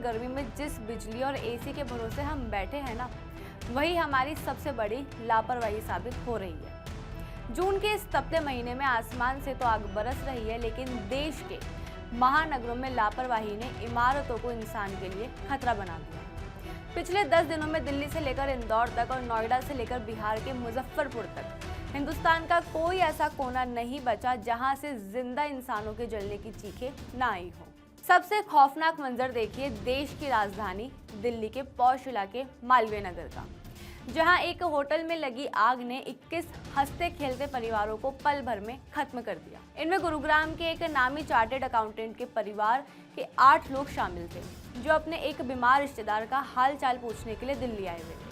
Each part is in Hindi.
गर्मी में जिस बिजली और एसी के भरोसे हम बैठे हैं ना, वही हमारी सबसे बड़ी लापरवाही साबित हो रही है। जून के इस तपते महीने में आसमान से तो आग बरस रही है, लेकिन देश के महानगरों में लापरवाही ने इमारतों को इंसान के लिए खतरा बना दिया। पिछले 10 दिनों में दिल्ली से लेकर इंदौर तक और नोएडा से लेकर बिहार के मुजफ्फरपुर तक हिंदुस्तान का कोई ऐसा कोना नहीं बचा जहां से जिंदा इंसानों के जलने की चीखें ना आई हो। सबसे खौफनाक मंजर देखिए देश की राजधानी दिल्ली के पौष इलाके मालवीय नगर का, जहां एक होटल में लगी आग ने 21 हंसते खेलते परिवारों को पल भर में खत्म कर दिया। इनमें गुरुग्राम के एक नामी चार्टेड अकाउंटेंट के परिवार के 8 लोग शामिल थे, जो अपने एक बीमार रिश्तेदार का हाल चाल पूछने के लिए दिल्ली आए हुए।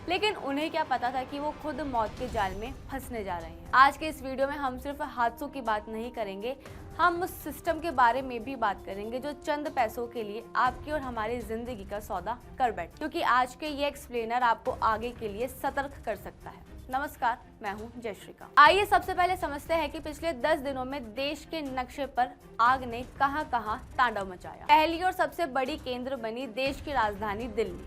लेकिन उन्हें क्या पता था कि वो खुद मौत के जाल में फंसने जा रहे हैं। आज के इस वीडियो में हम सिर्फ हादसों की बात नहीं करेंगे, हम उस सिस्टम के बारे में भी बात करेंगे जो चंद पैसों के लिए आपकी और हमारी जिंदगी का सौदा कर बैठे, क्योंकि आज के ये एक्सप्लेनर आपको आगे के लिए सतर्क कर सकता है। नमस्कार, मैं हूं जयश्रीका। आइए सबसे पहले समझते हैं कि पिछले 10 दिनों में देश के नक्शे पर आग ने कहां-कहां तांडव मचाया। पहली और सबसे बड़ी केंद्र बनी देश की राजधानी दिल्ली।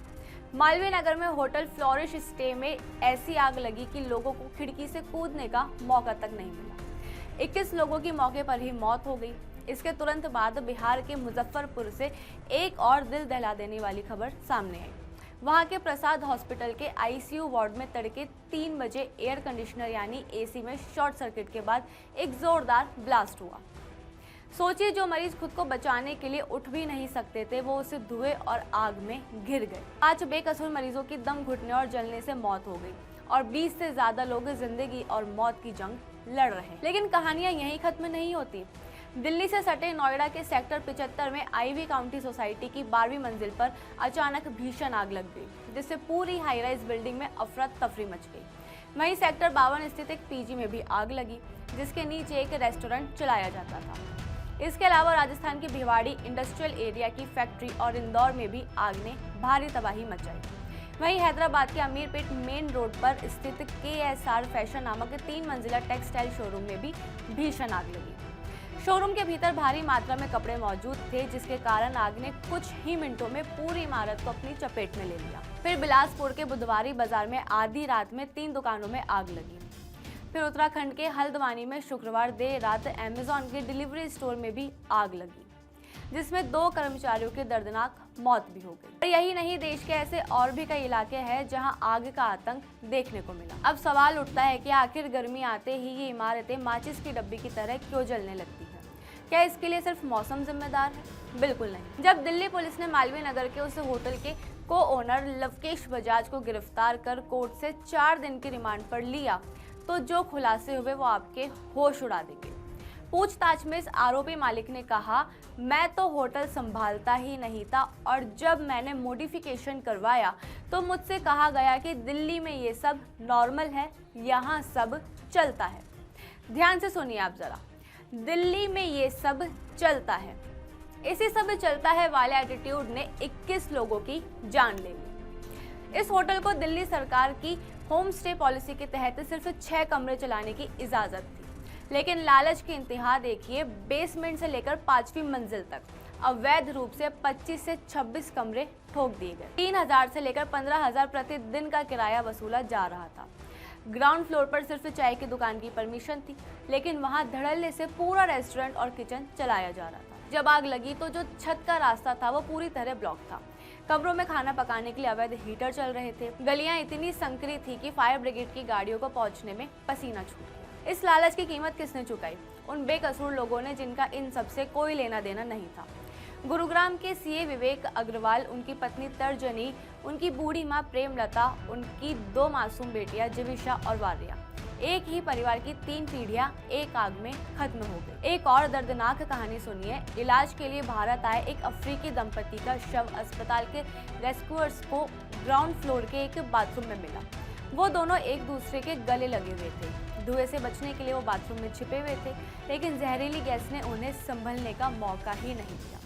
मालवीय नगर में होटल फ्लोरिश स्टे में ऐसी आग लगी कि लोगों को खिड़की से कूदने का मौका तक नहीं मिला। 21 लोगों की मौके पर ही मौत हो गई। इसके तुरंत बाद बिहार के मुजफ्फरपुर से एक और दिल दहला देने वाली खबर सामने आई। वहां के प्रसाद हॉस्पिटल के आईसीयू वार्ड में तड़के 3 बजे एयर कंडीशनर यानी एसी में शॉर्ट सर्किट के बाद एक जोरदार ब्लास्ट हुआ। सोचिए, जो मरीज खुद को बचाने के लिए उठ भी नहीं सकते थे, वो उसे धुएं और आग में घिर गए। 5 बेकसूर मरीजों की दम घुटने और जलने से मौत हो गई और 20 से ज्यादा लोग जिंदगी और मौत की जंग लड़ रहे हैं। लेकिन कहानियां यहीं खत्म नहीं होती। दिल्ली से सटे नोएडा के सेक्टर 75 में आईवी काउंटी सोसाइटी की 12वीं मंजिल पर अचानक भीषण आग लग गई, जिससे पूरी हाई राइज बिल्डिंग में अफरा तफरी मच गई। वहीं सेक्टर 52 स्थित एक पीजी में भी आग लगी, जिसके नीचे एक रेस्टोरेंट चलाया जाता था। इसके अलावा राजस्थान की भिवाड़ी इंडस्ट्रियल एरिया की फैक्ट्री और इंदौर में भी आग ने भारी तबाही मचाई। वहीं हैदराबाद के अमीरपेट मेन रोड पर स्थित KSR फैशन नामक 3 मंजिला टेक्सटाइल शोरूम में भी भीषण आग लगी। शोरूम के भीतर भारी मात्रा में कपड़े मौजूद थे, जिसके कारण आग ने कुछ ही मिनटों में पूरी इमारत को अपनी चपेट में ले लिया। फिर बिलासपुर के बुधवारी बाजार में आधी रात में 3 दुकानों में आग लगी। फिर उत्तराखंड के हल्द्वानी में शुक्रवार देर रात अमेज़न के डिलीवरी स्टोर में भी आग लगी, जिसमें 2 कर्मचारियों की दर्दनाक मौत भी हो गई। और यही नहीं, देश के ऐसे और भी कई इलाके हैं जहां आग का आतंक देखने को मिला। अब सवाल उठता है कि आखिर गर्मी आते ही ये इमारतें माचिस की डब्बी की तरह क्यों जलने लगती हैं? क्या इसके लिए सिर्फ मौसम जिम्मेदार है? बिल्कुल नहीं। जब दिल्ली पुलिस ने मालवीय नगर के उस होटल के को ओनर लवकेश बजाज को गिरफ्तार कर कोर्ट से 4 दिन की रिमांड पर लिया, तो जो खुलासे हुए वो आपके होश उड़ा देंगे। पूछताछ में इस आरोपी मालिक ने कहा, मैं तो होटल संभालता ही नहीं था और जब मैंने मॉडिफिकेशन करवाया तो मुझसे कहा गया कि दिल्ली में ये सब नॉर्मल है, यहाँ सब चलता है। ध्यान से सुनिए आप जरा, दिल्ली में ये सब चलता है। इसी सब चलता है वाले एटीट्यूड ने 21 लोगों की जान ले ली। इस होटल को दिल्ली सरकार की होम स्टे पॉलिसी के तहत सिर्फ 6 कमरे चलाने की इजाजत थी, लेकिन लालच की इंतहा देखिए, बेसमेंट से लेकर 5वीं मंजिल तक अवैध रूप से 25 से 26 कमरे ठोक दिए गए। 3000 से लेकर 15,000 प्रतिदिन का किराया वसूला जा रहा था। ग्राउंड फ्लोर पर सिर्फ चाय की दुकान की परमिशन थी, लेकिन वहां धड़ल्ले से पूरा रेस्टोरेंट और किचन चलाया जा रहा था। जब आग लगी तो जो छत का रास्ता था वो पूरी तरह ब्लॉक था। कमरों में खाना पकाने के लिए अवैध हीटर चल रहे थे। गलियां इतनी संकरी थी कि फायर ब्रिगेड की गाड़ियों को पहुंचने में पसीना छूट गया। इस लालच की कीमत किसने चुकाई? उन बेकसूर लोगों ने जिनका इन सब से कोई लेना देना नहीं था। गुरुग्राम के सीए विवेक अग्रवाल, उनकी पत्नी तर्जनी, उनकी बूढ़ी माँ प्रेमलता, उनकी 2 मासूम बेटियां जिविशा और वारिया। एक ही परिवार की 3 पीढ़ियां एक आग में खत्म हो गई। एक और दर्दनाक कहानी सुनिए। इलाज के लिए भारत आए एक अफ्रीकी दंपति का शव अस्पताल के रेस्क्यूअर्स को ग्राउंड फ्लोर के एक बाथरूम में मिला। वो दोनों एक दूसरे के गले लगे हुए थे। धुएं से बचने के लिए वो बाथरूम में छिपे हुए थे, लेकिन जहरीली गैस ने उन्हें संभलने का मौका ही नहीं दिया।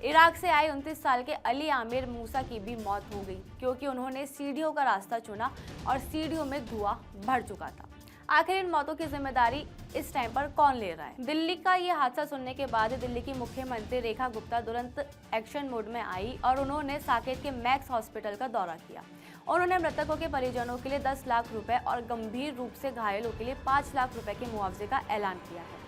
इराक से आए 29 साल के अली आमिर मूसा की भी मौत हो गई, क्योंकि उन्होंने सीढ़ियों का रास्ता चुना और सीढ़ियों में धुआं भर चुका था। आखिर इन मौतों की जिम्मेदारी इस टाइम पर कौन ले रहा है। दिल्ली का ये हादसा सुनने के बाद दिल्ली की मुख्यमंत्री रेखा गुप्ता तुरंत एक्शन मोड में आई और उन्होंने साकेत के मैक्स हॉस्पिटल का दौरा किया। उन्होंने मृतकों के परिजनों के लिए 10 लाख रुपए और गंभीर रूप से घायलों के लिए 5 लाख रुपए के मुआवजे का ऐलान किया है।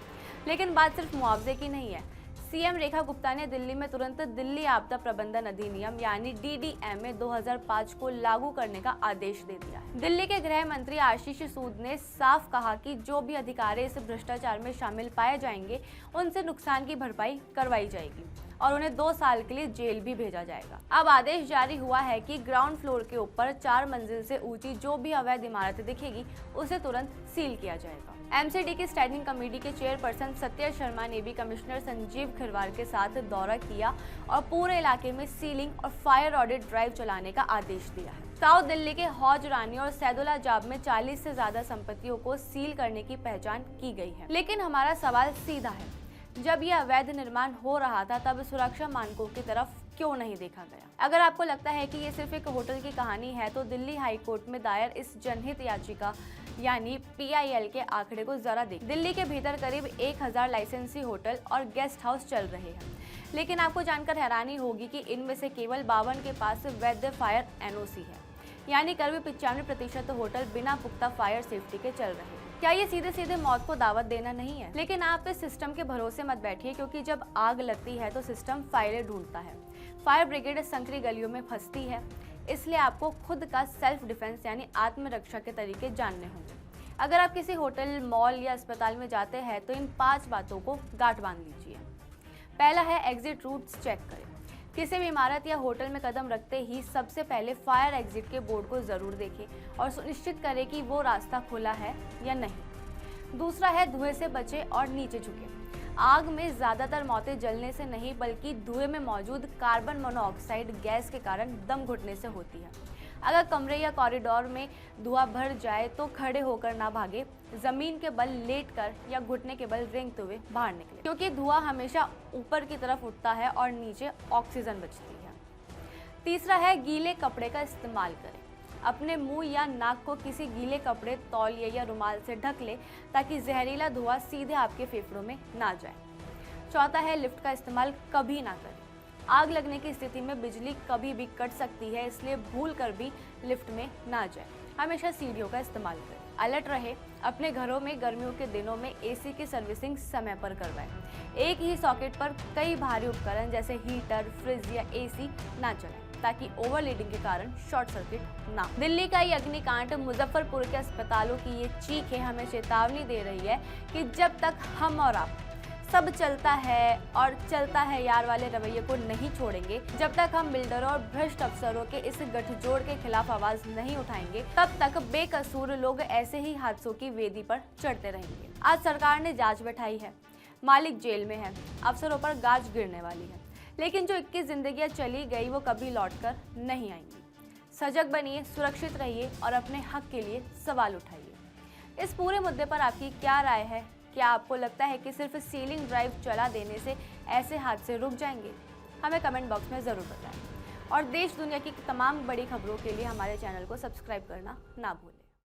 लेकिन बात सिर्फ मुआवजे की नहीं है। सीएम रेखा गुप्ता ने दिल्ली में तुरंत दिल्ली आपदा प्रबंधन अधिनियम यानी DDMA 2005 को लागू करने का आदेश दे दिया है। दिल्ली के गृह मंत्री आशीष सूद ने साफ कहा कि जो भी अधिकारी इस भ्रष्टाचार में शामिल पाए जाएंगे उनसे नुकसान की भरपाई करवाई जाएगी और उन्हें 2 साल के लिए जेल भी भेजा जाएगा। अब आदेश जारी हुआ है कि ग्राउंड फ्लोर के ऊपर 4 मंजिल से ऊंची जो भी अवैध इमारत दिखेगी उसे तुरंत सील किया जाएगा। MCD की स्टैंडिंग कमेटी के चेयरपर्सन सत्या शर्मा ने भी कमिश्नर संजीव खिरवार के साथ दौरा किया और पूरे इलाके में सीलिंग और फायर ऑडिट ड्राइव चलाने का आदेश दिया है। साउथ दिल्ली के हौज रानी और सैदुल्ला जाब में 40 से ज्यादा संपत्तियों को सील करने की पहचान की गई है। लेकिन हमारा सवाल सीधा है, जब यह अवैध निर्माण हो रहा था तब सुरक्षा मानकों की तरफ क्यों नहीं देखा गया? अगर आपको लगता है कि ये सिर्फ एक होटल की कहानी है तो दिल्ली हाई कोर्ट में दायर इस जनहित याचिका यानी PIL के आंकड़े को जरा देख। दिल्ली के भीतर करीब 1000 लाइसेंसी होटल और गेस्ट हाउस चल रहे हैं, लेकिन आपको जानकर हैरानी होगी कि इनमें से केवल 52 के पास वैध फायर NOC है, यानी करीब 95% होटल बिना पुख्ता फायर सेफ्टी के चल रहे हैं। क्या ये सीधे सीधे मौत को दावत देना नहीं है? लेकिन आप इस सिस्टम के भरोसे मत बैठिए, क्योंकि जब आग लगती है तो सिस्टम फायरें ढूंढता है। फायर ब्रिगेड संकरी गलियों में फंसती है, इसलिए आपको खुद का सेल्फ डिफेंस यानी आत्मरक्षा के तरीके जानने होंगे। अगर आप किसी होटल, मॉल या अस्पताल में जाते हैं तो इन 5 बातों को गांठ बांध लीजिए। पहला है एग्जिट रूट्स चेक करें। किसी भी इमारत या होटल में कदम रखते ही सबसे पहले फायर एग्जिट के बोर्ड को जरूर देखें और सुनिश्चित करें कि वो रास्ता खुला है या नहीं। दूसरा है धुएं से बचें और नीचे झुकें। आग में ज्यादातर मौतें जलने से नहीं बल्कि धुएं में मौजूद कार्बन मोनोऑक्साइड गैस के कारण दम घुटने से होती है। अगर कमरे या कॉरिडोर में धुआं भर जाए तो खड़े होकर ना भागे, जमीन के बल लेटकर या घुटने के बल रेंगते हुए बाहर निकले, क्योंकि धुआं हमेशा ऊपर की तरफ उठता है और नीचे ऑक्सीजन बचती है। तीसरा है गीले कपड़े का इस्तेमाल करें। अपने मुंह या नाक को किसी गीले कपड़े, तौलिए या रुमाल से ढक ले ताकि जहरीला धुआं सीधे आपके फेफड़ों में ना जाए। चौथा है लिफ्ट का इस्तेमाल कभी ना करें। आग लगने की स्थिति में बिजली कभी भी कट सकती है, इसलिए भूल कर भी लिफ्ट में ना जाए। हमेशा सीढ़ियों का इस्तेमाल करें। अलर्ट रहे। अपने घरों में गर्मियों के दिनों में AC की सर्विसिंग समय पर करवाएं। एक ही सॉकेट पर कई भारी उपकरण जैसे हीटर, फ्रिज या AC ना चलाएं ताकि ओवरलोडिंग के कारण शॉर्ट सर्किट ना। दिल्ली का ये अग्निकांड, मुजफ्फरपुर के अस्पतालों की ये चीखें हमें चेतावनी दे रही है कि जब तक हम और आप सब चलता है और चलता है यार वाले रवैये को नहीं छोड़ेंगे, जब तक हम बिल्डरों और भ्रष्ट अफसरों के इस गठजोड़ के खिलाफ आवाज नहीं उठाएंगे, तब तक बेकसूर लोग ऐसे ही हादसों की वेदी पर चढ़ते रहेंगे। आज सरकार ने जांच बैठाई है, मालिक जेल में है, अफसरों पर गाज गिरने वाली है, लेकिन जो 21 जिंदगियां चली गई वो कभी लौटकर नहीं आएंगी। सजग बनिए, सुरक्षित रहिए और अपने हक के लिए सवाल उठाइए। इस पूरे मुद्दे पर आपकी क्या राय है? क्या आपको लगता है कि सिर्फ सीलिंग ड्राइव चला देने से ऐसे हादसे रुक जाएंगे? हमें कमेंट बॉक्स में ज़रूर बताएं और देश दुनिया की तमाम बड़ी खबरों के लिए हमारे चैनल को सब्सक्राइब करना ना भूलें।